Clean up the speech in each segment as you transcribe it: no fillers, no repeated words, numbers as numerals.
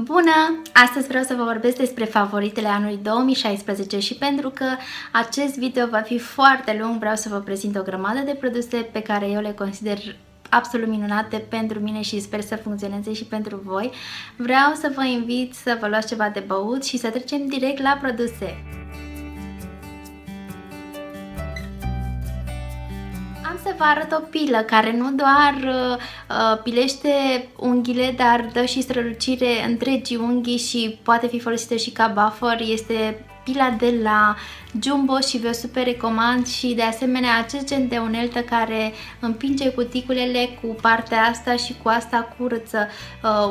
Bună! Astăzi vreau să vă vorbesc despre favoritele anului 2016 și pentru că acest video va fi foarte lung, vreau să vă prezint o grămadă de produse pe care eu le consider absolut minunate pentru mine și sper să funcționeze și pentru voi. Vreau să vă invit să vă luați ceva de băut și să trecem direct la produse. Am să vă arăt o pilă care nu doar pilește unghiile, dar dă și strălucire întregii unghii și poate fi folosită și ca buffer. Este pila de la Jumbo și vă super recomand și de asemenea acest gen de uneltă care împinge cuticulele cu partea asta și cu asta curăță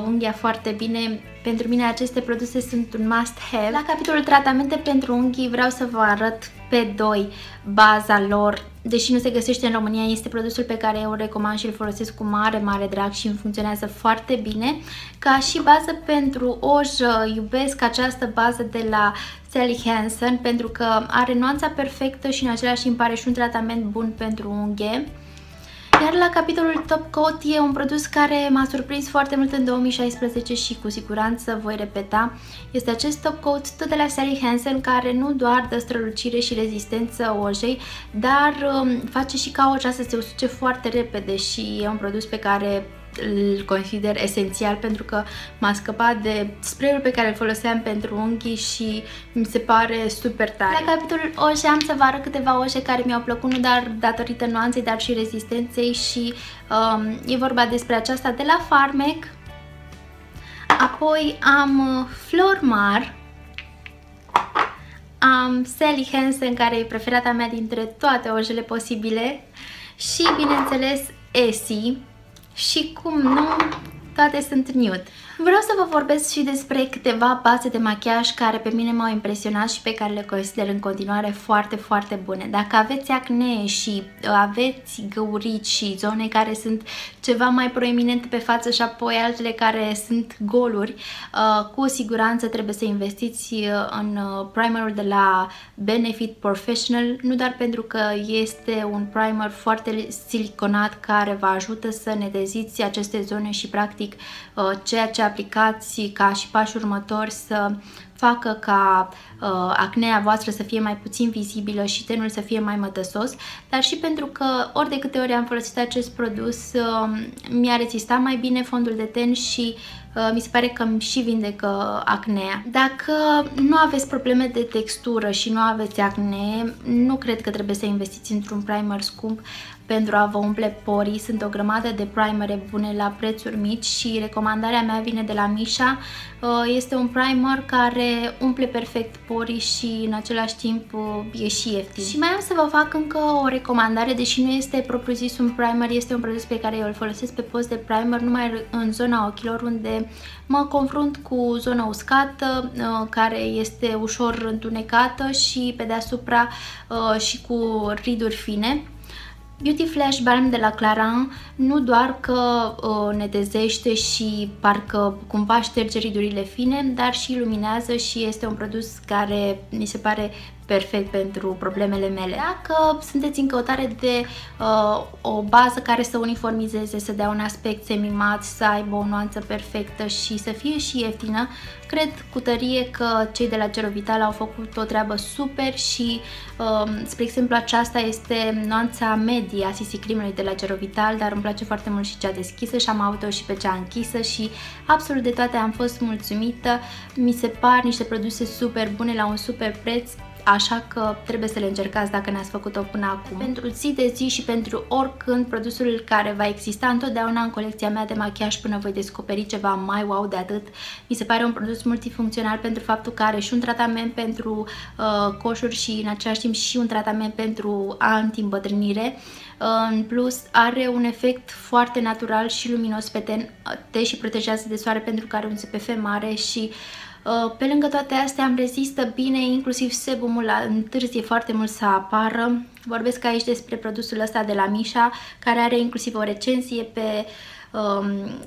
unghia foarte bine. Pentru mine aceste produse sunt un must have. La capitolul tratamente pentru unghii vreau să vă arăt pe 2 baza lor. Deși nu se găsește în România, este produsul pe care eu îl recomand și îl folosesc cu mare drag și îmi funcționează foarte bine. Ca și bază pentru ojă, iubesc această bază de la Sally Hansen pentru că are nuanța perfectă și în același timp are și un tratament bun pentru unghie. Iar la capitolul Top Coat e un produs care m-a surprins foarte mult în 2016 și cu siguranță voi repeta. Este acest Top Coat tot de la Sally Hansen care nu doar dă strălucire și rezistență ojei, dar face și ca oja să se usuce foarte repede și e un produs pe care îl consider esențial pentru că m-a scăpat de spray-ul pe care îl foloseam pentru unghii și mi se pare super tare. La capitolul oje am să vă arăt câteva oje care mi-au plăcut nu doar datorită nuanței, dar și rezistenței și e vorba despre aceasta de la Farmec. Apoi am Flormar, am Sally Hansen care e preferata mea dintre toate ojele posibile și bineînțeles Essie. Și cum nu, toate sunt nude. Vreau să vă vorbesc și despre câteva baze de machiaj care pe mine m-au impresionat și pe care le consider în continuare foarte bune. Dacă aveți acne și aveți găurici și zone care sunt ceva mai proeminente pe față și apoi altele care sunt goluri, cu siguranță trebuie să investiți în primerul de la Benefit Professional, nu doar pentru că este un primer foarte siliconat care vă ajută să neteziți aceste zone și practic ceea ce aplicați ca și pași următori să facă ca acnea voastră să fie mai puțin vizibilă și tenul să fie mai mătăsos, dar și pentru că ori de câte ori am folosit acest produs mi-a rezistat mai bine fondul de ten și mi se pare că îmi și vindecă acnea. Dacă nu aveți probleme de textură și nu aveți acne, nu cred că trebuie să investiți într-un primer scump pentru a vă umple porii. Sunt o grămadă de primere bune la prețuri mici și recomandarea mea vine de la Misha. Este un primer care umple perfect porii și în același timp e și ieftin. Și mai am să vă fac încă o recomandare, deși nu este propriu zis un primer, este un produs pe care eu îl folosesc pe post de primer numai în zona ochilor, unde mă confrunt cu zona uscată, care este ușor întunecată și pe deasupra și cu riduri fine. Beauty Flash Balm de la Clarins nu doar că netezește și parcă cumva șterge ridurile fine, dar și iluminează și este un produs care mi se pare perfect pentru problemele mele. Dacă sunteți în căutare de o bază care să uniformizeze, să dea un aspect semi-mat, să aibă o nuanță perfectă și să fie și ieftină, cred cu tărie că cei de la Gerovital au făcut o treabă super și, spre exemplu, aceasta este nuanța medie a CC Cream-ului de la Gerovital, dar îmi place foarte mult și cea deschisă și am avut-o și pe cea închisă și absolut de toate am fost mulțumită. Mi se par niște produse super bune la un super preț, așa că trebuie să le încercați dacă n-ați făcut-o până acum. Pentru zi de zi și pentru oricând, produsul care va exista întotdeauna în colecția mea de machiaj până voi descoperi ceva mai wow de atât. Mi se pare un produs multifuncțional pentru faptul că are și un tratament pentru coșuri și în același timp și un tratament pentru anti-îmbătrânire. În plus are un efect foarte natural și luminos pe ten, și protejează de soare pentru că are un SPF mare și pe lângă toate astea îmi rezistă bine, inclusiv sebumul întârzie foarte mult să apară. Vorbesc aici despre produsul ăsta de la Misha, care are inclusiv o recenzie pe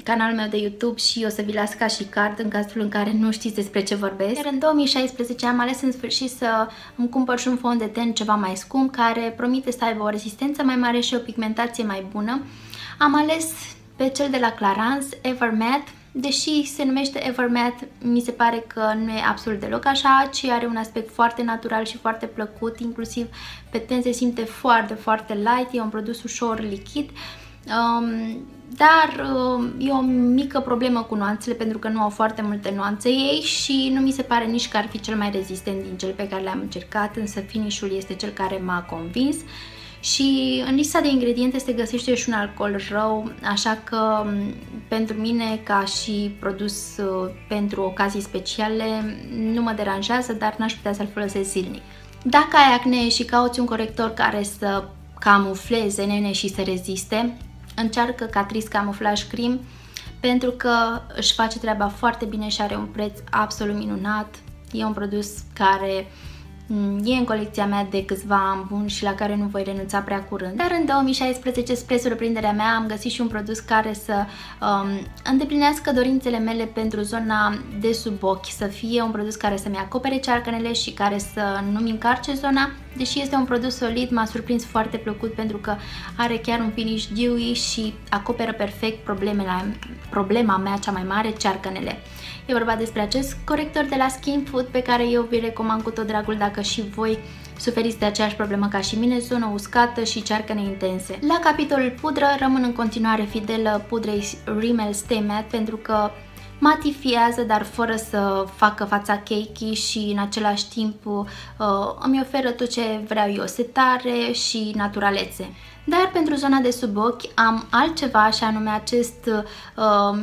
canalul meu de YouTube și o să vi las ca și card în cazul în care nu știți despre ce vorbesc. Iar în 2016 am ales în sfârșit să îmi cumpăr și un fond de ten ceva mai scump, care promite să aibă o rezistență mai mare și o pigmentație mai bună. Am ales pe cel de la Clarins, Ever Matte. deși se numește Evermatte, mi se pare că nu e absolut deloc așa, ci are un aspect foarte natural și foarte plăcut, inclusiv pe ten se simte foarte, foarte light, e un produs ușor lichid, dar e o mică problemă cu nuanțele pentru că nu au foarte multe nuanțe ei și nu mi se pare nici că ar fi cel mai rezistent din cel pe care le-am încercat, însă finish-ul este cel care m-a convins. Și în lista de ingrediente se găsește și un alcool rău, așa că pentru mine, ca și produs pentru ocazii speciale, nu mă deranjează, dar n-aș putea să-l folosesc zilnic. Dacă ai acne și cauți un corector care să camufleze nene și să reziste, încearcă Catrice Camouflage Cream pentru că își face treaba foarte bine și are un preț absolut minunat. E un produs care e în colecția mea de câțiva ani buni și la care nu voi renunța prea curând. Dar în 2016, spre surprinderea mea, am găsit și un produs care să îndeplinească dorințele mele pentru zona de sub ochi, să fie un produs care să-mi acopere cearcănele și care să nu-mi încarce zona. Deși este un produs solid, m-a surprins foarte plăcut pentru că are chiar un finish dewy și acoperă perfect problema mea cea mai mare, cearcănele. E vorba despre acest corector de la Skin Food pe care eu vi recomand cu tot dragul dacă și voi suferiți de aceeași problemă ca și mine, zonă uscată și cearcăne intense. La capitolul pudră rămân în continuare fidelă pudrei Rimmel Stay Matte pentru că matifiază, dar fără să facă fața cakey și în același timp îmi oferă tot ce vreau eu, setare și naturalețe. Dar pentru zona de sub ochi am altceva, și anume acest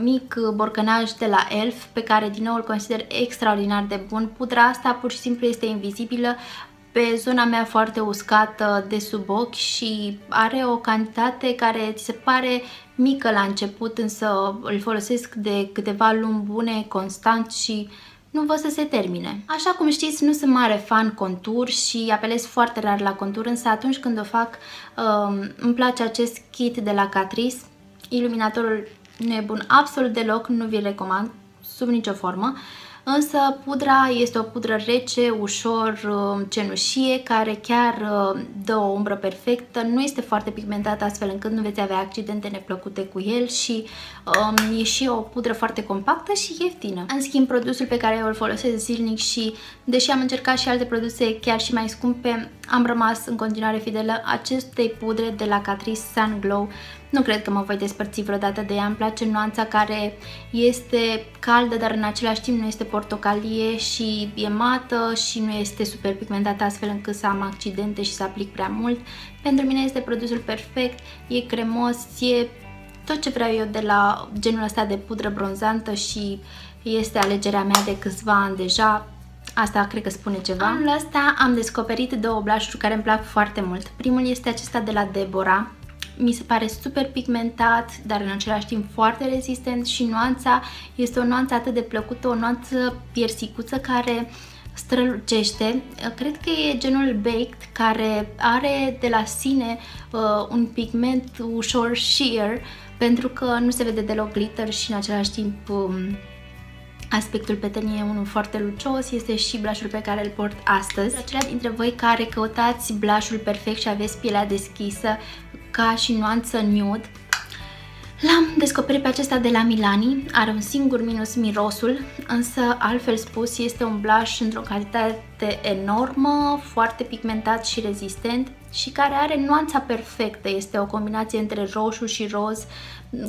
mic borcănaj de la Elf, pe care din nou îl consider extraordinar de bun. Pudra asta pur și simplu este invizibilă pe zona mea foarte uscată de sub ochi și are o cantitate care ți se pare mică la început, însă îl folosesc de câteva luni bune, constant și nu văd să se termine. Așa cum știți, nu sunt mare fan contur și apelez foarte rar la contur, însă atunci când o fac îmi place acest kit de la Catrice. Iluminatorul nu e bun absolut deloc, nu vi-l recomand sub nicio formă. Însă pudra este o pudră rece, ușor cenușie, care chiar dă o umbră perfectă, nu este foarte pigmentată astfel încât nu veți avea accidente neplăcute cu el și e și o pudră foarte compactă și ieftină. În schimb, produsul pe care eu îl folosesc zilnic și deși am încercat și alte produse chiar și mai scumpe, am rămas în continuare fidelă acestei pudre de la Catrice Sun Glow. Nu cred că mă voi despărți vreodată de ea, îmi place nuanța care este caldă, dar în același timp nu este portocalie și e mată și nu este super pigmentată astfel încât să am accidente și să aplic prea mult. Pentru mine este produsul perfect, e cremos, e tot ce vreau eu de la genul ăsta de pudră bronzantă și este alegerea mea de câțiva ani deja. Asta cred că spune ceva. Anul ăsta am descoperit două blush-uri care îmi plac foarte mult. Primul este acesta de la Deborah. Mi se pare super pigmentat, dar în același timp foarte rezistent și nuanța este o nuanță atât de plăcută, o nuanță piersicuță care strălucește. Cred că e genul Baked, care are de la sine un pigment ușor sheer, pentru că nu se vede deloc glitter și în același timp aspectul pe ten e unul foarte lucios. Este și blush-ul pe care îl port astăzi. Acelea dintre voi care căutați blush-ul perfect și aveți pielea deschisă ca și nuanță nude, l-am descoperit pe acesta de la Milani. Are un singur minus, mirosul, însă altfel spus este un blush într-o calitate enormă, foarte pigmentat și rezistent și care are nuanța perfectă. Este o combinație între roșu și roz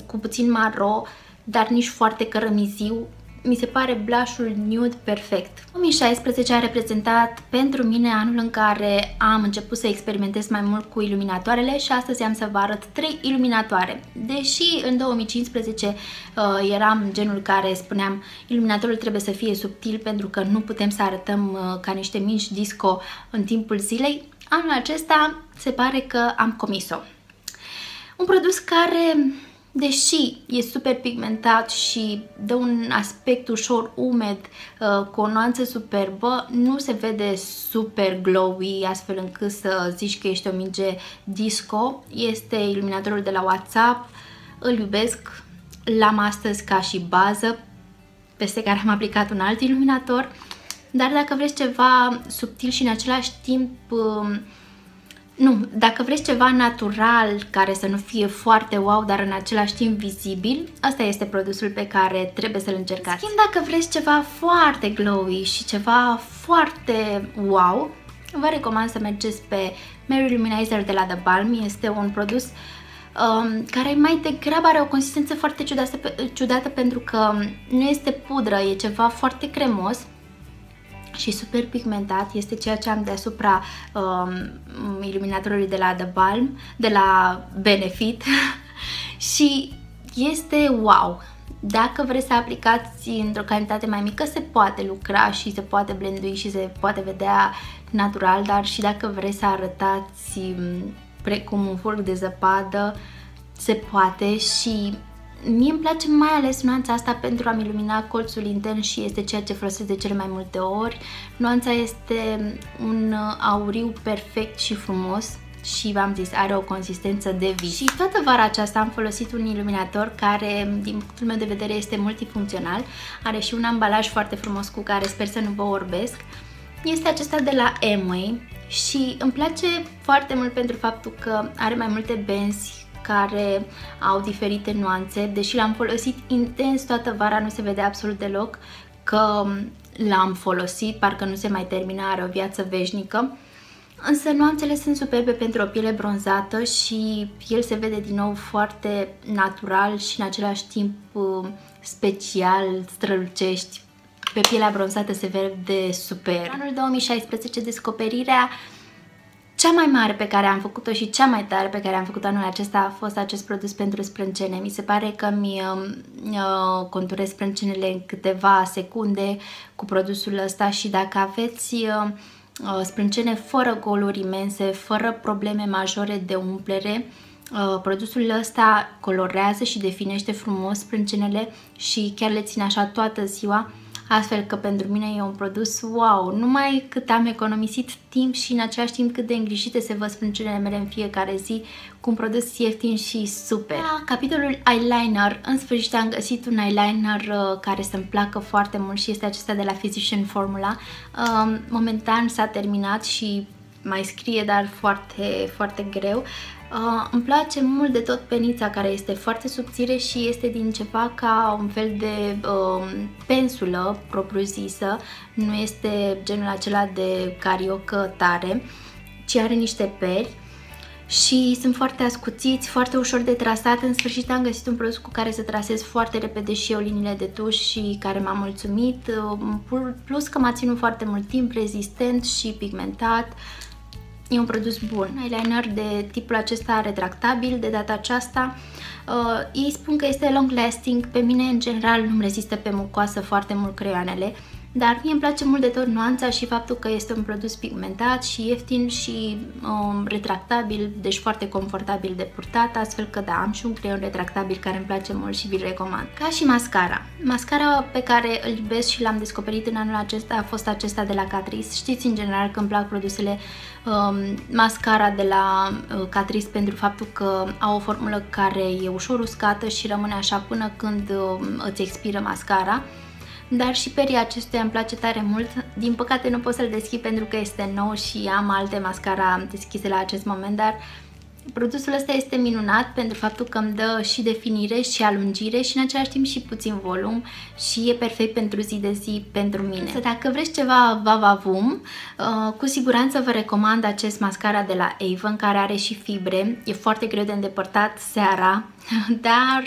cu puțin maro, dar nici foarte cărămiziu. Mi se pare blush-ul nude perfect. 2016 a reprezentat pentru mine anul în care am început să experimentez mai mult cu iluminatoarele și astăzi am să vă arăt 3 iluminatoare. Deși în 2015 eram genul care spuneam iluminatorul trebuie să fie subtil pentru că nu putem să arătăm ca niște minci disco în timpul zilei, anul acesta se pare că am comis-o. Un produs care, deși e super pigmentat și dă un aspect ușor umed, cu o nuanță superbă, nu se vede super glowy, astfel încât să zici că ești o minge disco. Este iluminatorul de la WhatsApp, îl iubesc, l-am astăzi ca și bază, peste care am aplicat un alt iluminator. Dar dacă vreți ceva subtil și în același timp Nu, dacă vreți ceva natural, care să nu fie foarte wow, dar în același timp vizibil, asta este produsul pe care trebuie să-l încercați. Schimb, dacă vreți ceva foarte glowy și ceva foarte wow, vă recomand să mergeți pe Mary Luminizer de la The Balm. Este un produs care mai degrabă are o consistență foarte ciudată pentru că nu este pudră, e ceva foarte cremos și super pigmentat. Este ceea ce am deasupra iluminatorului de la The Balm, de la Benefit și este wow! Dacă vreți să aplicați într-o cantitate mai mică, se poate lucra și se poate blendui și se poate vedea natural, dar și dacă vreți să arătați precum un furc de zăpadă, se poate. Și mie îmi place mai ales nuanța asta pentru a-mi ilumina colțul intern și este ceea ce folosesc de cele mai multe ori. Nuanța este un auriu perfect și frumos și v-am zis, are o consistență de vis. Și toată vara aceasta am folosit un iluminator care, din punctul meu de vedere, este multifuncțional. Are și un ambalaj foarte frumos cu care sper să nu vă orbesc. Este acesta de la Amway și îmi place foarte mult pentru faptul că are mai multe benzi care au diferite nuanțe. Deși l-am folosit intens toată vara, nu se vede absolut deloc că l-am folosit, parcă nu se mai termină, are o viață veșnică. Însă nuanțele sunt superbe pentru o piele bronzată și el se vede din nou foarte natural și în același timp special, strălucești. Pe pielea bronzată se vede super. În anul 2016, descoperirea cea mai mare pe care am făcut-o și cea mai tare pe care am făcut anul acesta a fost acest produs pentru sprâncene. Mi se pare că mi conturez sprâncenele în câteva secunde cu produsul ăsta și dacă aveți sprâncene fără goluri imense, fără probleme majore de umplere, produsul ăsta colorează și definește frumos sprâncenele și chiar le ține așa toată ziua, astfel că pentru mine e un produs wow. Numai cât am economisit timp și în același timp cât de îngrijite se văd sprâncenele mele în fiecare zi cu un produs ieftin și super. La capitolul eyeliner, în sfârșit am găsit un eyeliner care să-mi placă foarte mult și este acesta de la Physician Formula. Momentan s-a terminat și mai scrie, dar foarte, foarte greu. Îmi place mult de tot penița, care este foarte subțire și este din ceva ca un fel de pensulă propriu-zisă. Nu este genul acela de cariocă tare, ci are niște peri și sunt foarte ascuțiți, foarte ușor de trasat. În sfârșit am găsit un produs cu care să trasez foarte repede și eu liniile de tuș și care m-a mulțumit, plus că m-a ținut foarte mult timp, rezistent și pigmentat. E un produs bun. Un eyeliner de tipul acesta retractabil, de data aceasta. Ei spun că este long lasting, pe mine în general nu-mi rezistă pe mucoasă foarte mult creioanele, dar mie îmi place mult de tot nuanța și faptul că este un produs pigmentat și ieftin și retractabil, deci foarte confortabil de purtat, astfel că da, am și un creion retractabil care îmi place mult și vi-l recomand. Ca și mascara. Mascara pe care îl iubesc și l-am descoperit în anul acesta a fost acesta de la Catrice. Știți în general că îmi plac produsele mascara de la Catrice pentru faptul că au o formulă care e ușor uscată și rămâne așa până când îți expiră mascara. Dar și perii acestuia îmi place tare mult. Din păcate nu pot să-l deschid pentru că este nou și am alte mascara deschise la acest moment, dar produsul ăsta este minunat pentru faptul că îmi dă și definire și alungire și în același timp și puțin volum și e perfect pentru zi de zi pentru mine. Dacă vreți ceva vavavum, cu siguranță vă recomand acest mascara de la Avon, care are și fibre. E foarte greu de îndepărtat seara, dar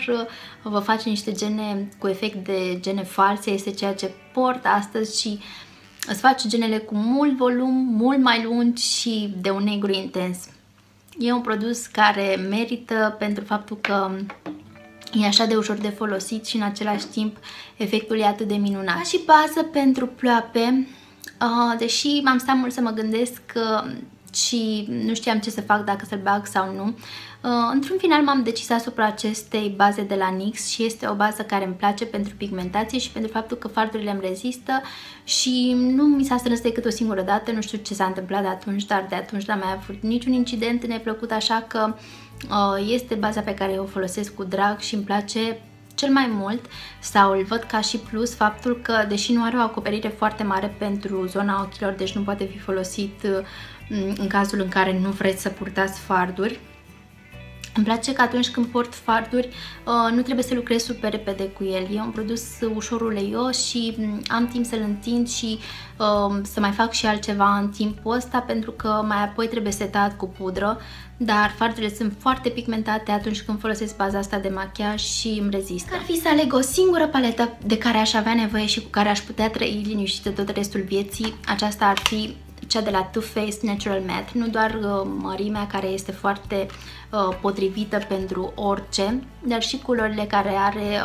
vă face niște gene cu efect de gene false. Este ceea ce port astăzi și îți face genele cu mult volum, mult mai lungi și de un negru intens. E un produs care merită pentru faptul că e așa de ușor de folosit și în același timp efectul e atât de minunat. Ca și bază pentru ploape, deși m-am stat mult să mă gândesc și nu știam ce să fac, dacă să-l bag sau nu, într-un final m-am decis asupra acestei baze de la NYX și este o bază care îmi place pentru pigmentație și pentru faptul că fardurile îmi rezistă și nu mi s-a strâns decât o singură dată. Nu știu ce s-a întâmplat de atunci, dar de atunci n-am mai avut niciun incident neplăcut, așa că este baza pe care o folosesc cu drag și îmi place cel mai mult, sau îl văd ca și plus faptul că, deși nu are o acoperire foarte mare pentru zona ochilor, deci nu poate fi folosit în cazul în care nu vreți să purtați farduri. Îmi place că atunci când port farduri nu trebuie să lucrez super repede cu el. E un produs ușor uleios și am timp să-l întind și să mai fac și altceva în timpul ăsta, pentru că mai apoi trebuie setat cu pudră, dar fardurile sunt foarte pigmentate atunci când folosesc baza asta de machiaj și îmi rezistă. Ar fi să aleg o singură paletă de care aș avea nevoie și cu care aș putea trăi liniștită tot restul vieții, aceasta ar fi cea de la Too Faced Natural Matte. Nu doar mărimea, care este foarte potrivită pentru orice, dar și culorile, care are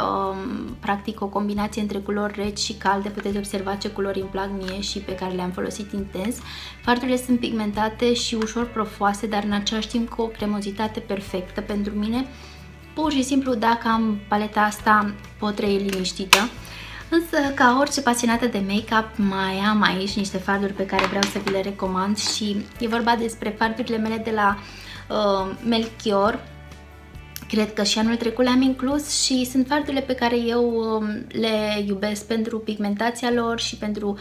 practic o combinație între culori reci și calde. Puteți observa ce culori îmi plac mie și pe care le-am folosit intens. Fardurile sunt pigmentate și ușor profoase, dar în același timp cu o cremozitate perfectă pentru mine. Pur și simplu, dacă am paleta asta, pot trăi liniștită. Însă, ca orice pasionată de make-up, mai am aici niște farduri pe care vreau să vi le recomand și e vorba despre fardurile mele de la Melchior. Cred că și anul trecut le-am inclus și sunt fardurile pe care eu le iubesc pentru pigmentația lor și pentru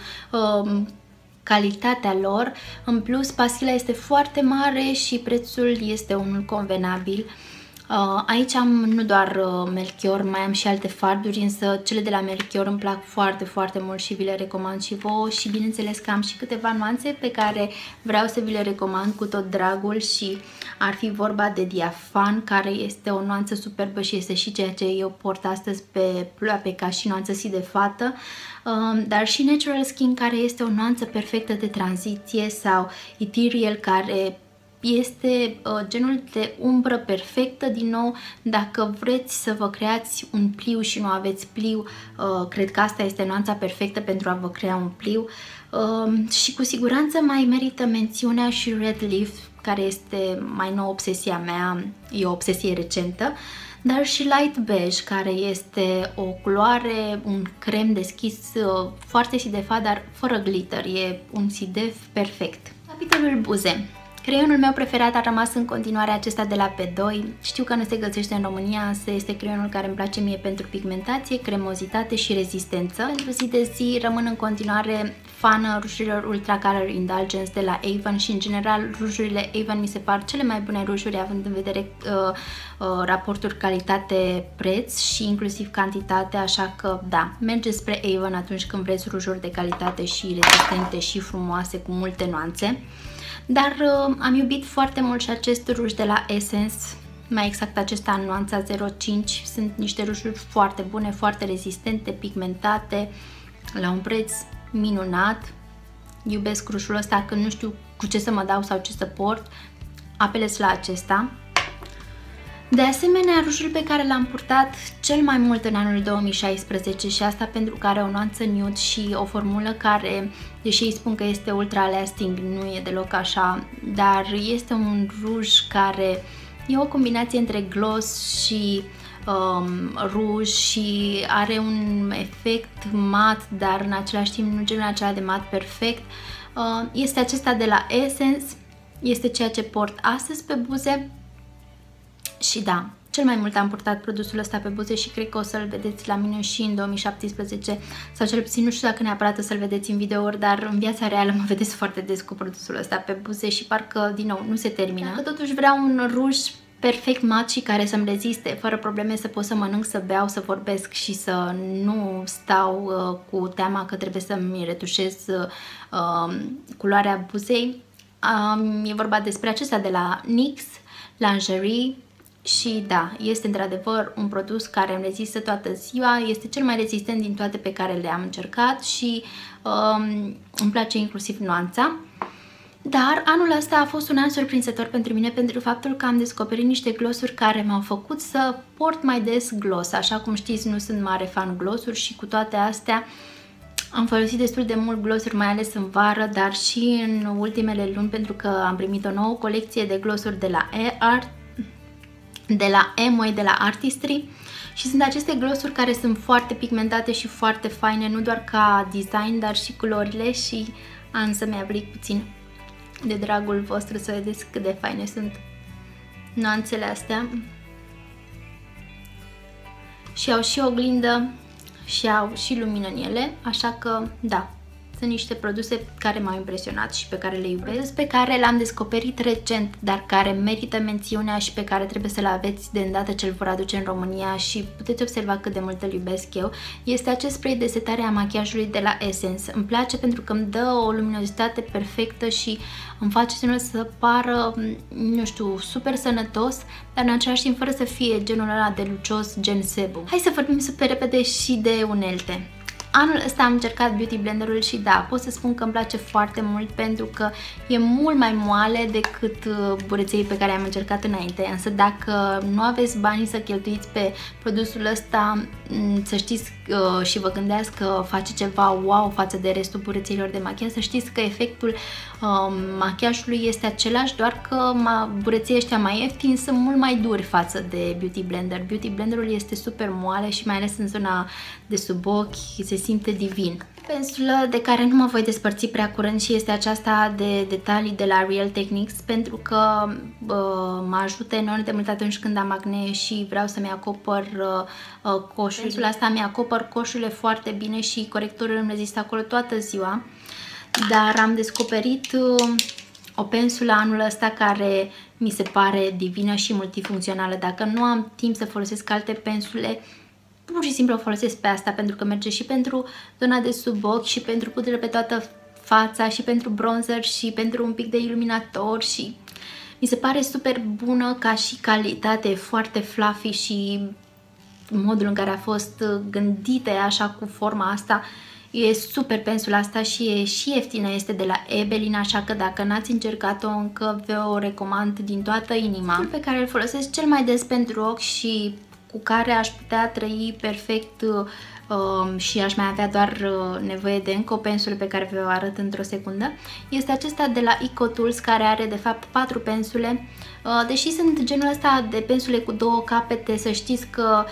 calitatea lor. În plus, pasila este foarte mare și prețul este unul convenabil. Aici am nu doar Melchior, mai am și alte farduri, însă cele de la Melchior îmi plac foarte, foarte mult și vi le recomand și vouă și bineînțeles că am și câteva nuanțe pe care vreau să vi le recomand cu tot dragul și ar fi vorba de Diafan, care este o nuanță superbă și este și ceea ce eu port astăzi pe ploape ca și nuanță si de fată, dar și Natural Skin, care este o nuanță perfectă de tranziție, sau Ethereal, care este genul de umbră perfectă. Din nou, dacă vreți să vă creați un pliu și nu aveți pliu, cred că asta este nuanța perfectă pentru a vă crea un pliu. Și cu siguranță mai merită mențiunea și Red Leaf, care este mai nou obsesia mea, e o obsesie recentă, dar și Light Beige, care este o culoare, un crem deschis foarte sidefat, dar fără glitter, e un sidef perfect. Capitolul buze. Creionul meu preferat a rămas în continuare acesta de la P2. Știu că nu se găsește în România, însă este creionul care îmi place mie pentru pigmentație, cremozitate și rezistență. Pentru zi de zi rămân în continuare fană rujurilor Ultra Color Indulgence de la Avon și în general rujurile Avon mi se par cele mai bune rujuri, având în vedere raportul calitate-preț și inclusiv cantitate, așa că da, mergeți spre Avon atunci când vreți rujuri de calitate și rezistente și frumoase cu multe nuanțe. Dar am iubit foarte mult și acest ruj de la Essence, mai exact acesta în nuanța 05. Sunt niște rujuri foarte bune, foarte rezistente, pigmentate, la un preț minunat. Iubesc rujul ăsta, când nu știu cu ce să mă dau sau ce să port, apelez la acesta. De asemenea, rujul pe care l-am purtat cel mai mult în anul 2016 și asta pentru că are o nuanță nude și o formulă care, deși îi spun că este ultra lasting, nu e deloc așa, dar este un ruj care e o combinație între gloss și ruj și are un efect mat, dar în același timp nu genul acela de mat perfect. Este acesta de la Essence, este ceea ce port astăzi pe buze. Și da, cel mai mult am purtat produsul ăsta pe buze și cred că o să-l vedeți la mine și în 2017, sau cel puțin nu știu dacă neapărat o să-l vedeți în videouri, dar în viața reală mă vedeți foarte des cu produsul ăsta pe buze și parcă, din nou, nu se termină. Dacă totuși vreau un ruj perfect mat și care să-mi reziste fără probleme, să pot să mănânc, să beau, să vorbesc și să nu stau cu teama că trebuie să-mi retușez culoarea buzei, e vorba despre acesta de la NYX Lingerie. Și da, este într-adevăr un produs care îmi rezistă toată ziua, este cel mai rezistent din toate pe care le-am încercat și îmi place inclusiv nuanța. Dar anul ăsta a fost un an surprinzător pentru mine, pentru faptul că am descoperit niște glossuri care m-au făcut să port mai des gloss. Așa cum știți, nu sunt mare fan glossuri și cu toate astea am folosit destul de mult glossuri, mai ales în vară, dar și în ultimele luni, pentru că am primit o nouă colecție de glossuri de la Amway, de la Artistry, și sunt aceste glossuri care sunt foarte pigmentate și foarte faine, nu doar ca design, dar și culorile, și am să-mi aplic puțin de dragul vostru să vedeți cât de faine sunt nuanțele astea. Și au și oglindă și au și lumină în ele, așa că da, sunt niște produse care m-au impresionat și pe care le iubesc, pe care l-am descoperit recent, dar care merită mențiunea și pe care trebuie să-l aveți de îndată ce îl vor aduce în România și puteți observa cât de mult îl iubesc eu. Este acest spray de setare a machiajului de la Essence. Îmi place pentru că îmi dă o luminozitate perfectă și îmi face genul să pară, nu știu, super sănătos, dar în același timp fără să fie genul ăla de lucios, gen sebum. Hai să vorbim super repede și de unelte. Anul ăsta am încercat Beauty Blenderul și da, pot să spun că îmi place foarte mult pentru că e mult mai moale decât bureței pe care am încercat înainte. Însă dacă nu aveți banii să cheltuiți pe produsul ăsta, să știți și vă gândeați că face ceva wow față de restul burețeilor de machiaj, să știți că efectul machiajului este același, doar că bureții ăștia mai ieftini sunt mult mai duri față de Beauty Blender. Beauty Blenderul este super moale și mai ales în zona de sub ochi se simte divin. Pensulă de care nu mă voi despărți prea curând și este aceasta de detalii de la Real Techniques, pentru că mă ajută enorm de mult atunci când am acne și vreau să-mi acopăr coșul. Pensul asta mi acopăr coșurile foarte bine și corectorul îmi rezistă acolo toată ziua. Dar am descoperit o pensulă anul ăsta care mi se pare divină și multifuncțională. Dacă nu am timp să folosesc alte pensule, pur și simplu o folosesc pe asta, pentru că merge și pentru zona de sub ochi și pentru pudră pe toată fața și pentru bronzer și pentru un pic de iluminator și mi se pare super bună ca și calitate, foarte fluffy și modul în care a fost gândită așa cu forma asta. E super pensula asta și e și ieftină, este de la Ebelin, așa că dacă n-ați încercat-o încă, vă o recomand din toată inima. Pe care îl folosesc cel mai des pentru ochi și cu care aș putea trăi perfect și aș mai avea doar nevoie de încă o pensulă pe care vă arăt într-o secundă, este acesta de la EcoTools, care are de fapt 4 pensule. Deși sunt genul ăsta de pensule cu 2 capete, să știți că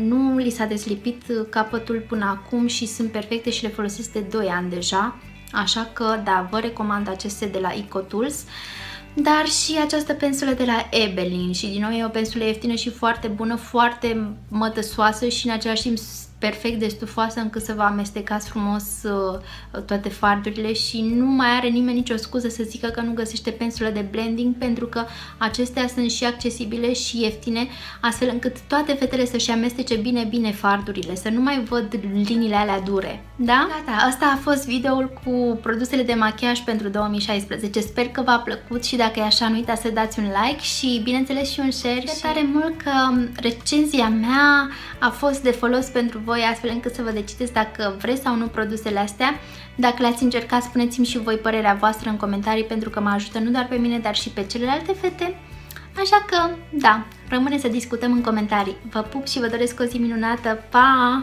nu li s-a deslipit capătul până acum și sunt perfecte și le folosesc de 2 ani deja, așa că da, vă recomand aceste de la EcoTools. Dar și această pensulă de la Ebelin și din nou e o pensulă ieftină și foarte bună, foarte mătăsoasă și în același timp perfect de stufoasă încât să vă amestecați frumos toate fardurile și nu mai are nimeni nicio scuză să zică că nu găsește pensulă de blending, pentru că acestea sunt și accesibile și ieftine, astfel încât toate fetele să-și amestece bine fardurile, să nu mai văd liniile alea dure. Da? Gata, asta a fost videoul cu produsele de machiaj pentru 2016. Sper că v-a plăcut și dacă e așa, nu uitați să dați un like și bineînțeles și un share. Sper tare mult că recenzia mea a fost de folos pentru voi, astfel încât să vă decideți dacă vreți sau nu produsele astea. Dacă le-ați încercat, spuneți-mi și voi părerea voastră în comentarii, pentru că mă ajută nu doar pe mine, dar și pe celelalte fete. Așa că, da, rămâne să discutăm în comentarii. Vă pup și vă doresc o zi minunată. Pa!